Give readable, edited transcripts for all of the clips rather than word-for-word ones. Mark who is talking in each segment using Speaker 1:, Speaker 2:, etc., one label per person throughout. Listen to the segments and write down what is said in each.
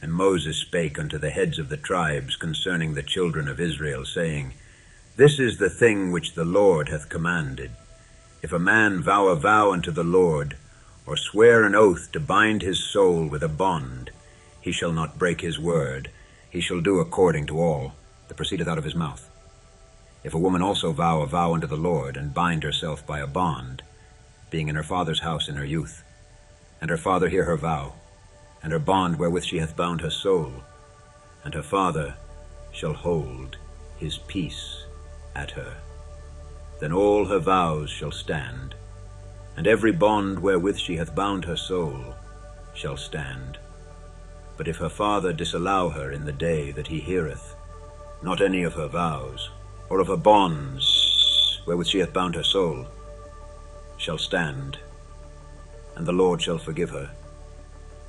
Speaker 1: And Moses spake unto the heads of the tribes concerning the children of Israel, saying, This is the thing which the Lord hath commanded. If a man vow a vow unto the Lord, or swear an oath to bind his soul with a bond, he shall not break his word. He shall do according to all that proceedeth out of his mouth. If a woman also vow a vow unto the Lord, and bind herself by a bond, being in her father's house in her youth, and her father hear her vow, and her bond wherewith she hath bound her soul, and her father shall hold his peace at her, then all her vows shall stand, and every bond wherewith she hath bound her soul shall stand. But if her father disallow her in the day that he heareth, not any of her vows, or of her bonds wherewith she hath bound her soul, shall stand, and the Lord shall forgive her,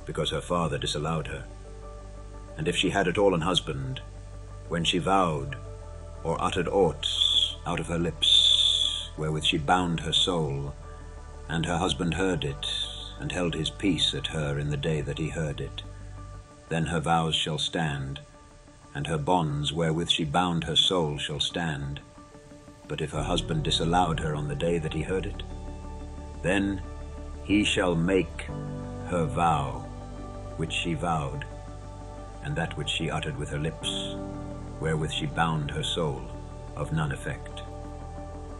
Speaker 1: because her father disallowed her. And if she had at all an husband, when she vowed, or uttered aught out of her lips, wherewith she bound her soul, and her husband heard it, and held his peace at her in the day that he heard it, then her vows shall stand, and her bonds wherewith she bound her soul shall stand. But if her husband disallowed her on the day that he heard it, then he shall make her vow which she vowed, and that which she uttered with her lips, wherewith she bound her soul, of none effect,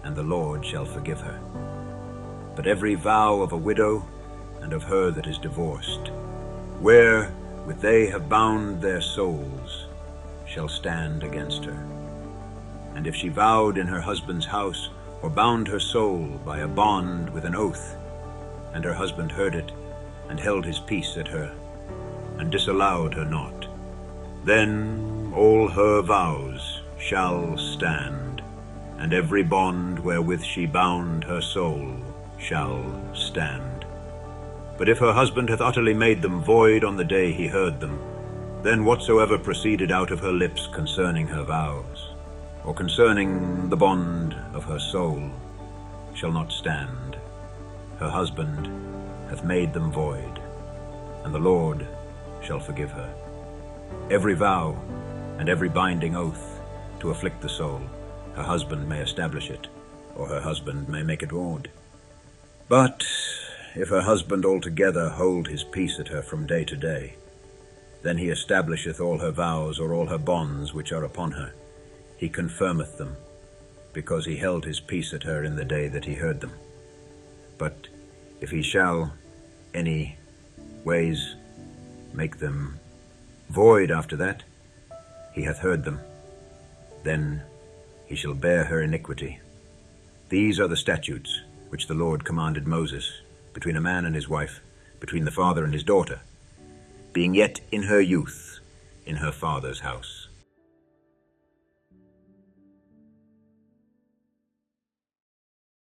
Speaker 1: and the Lord shall forgive her. But every vow of a widow and of her that is divorced, wherewith they have bound their souls, shall stand against her. And if she vowed in her husband's house, or bound her soul by a bond with an oath, and her husband heard it, and held his peace at her, and disallowed her not, then all her vows shall stand, and every bond wherewith she bound her soul shall stand. But if her husband hath utterly made them void on the day he heard them, then whatsoever proceeded out of her lips concerning her vows, or concerning the bond of her soul, shall not stand. Her husband hath made them void, and the Lord shall forgive her. Every vow and every binding oath to afflict the soul, her husband may establish it, or her husband may make it void. But if her husband altogether hold his peace at her from day to day, then he establisheth all her vows or all her bonds which are upon her. He confirmeth them, because he held his peace at her in the day that he heard them. But if he shall any ways make them void after that he hath heard them, then he shall bear her iniquity. These are the statutes which the Lord commanded Moses between a man and his wife, between the father and his daughter, being yet in her youth in her father's house.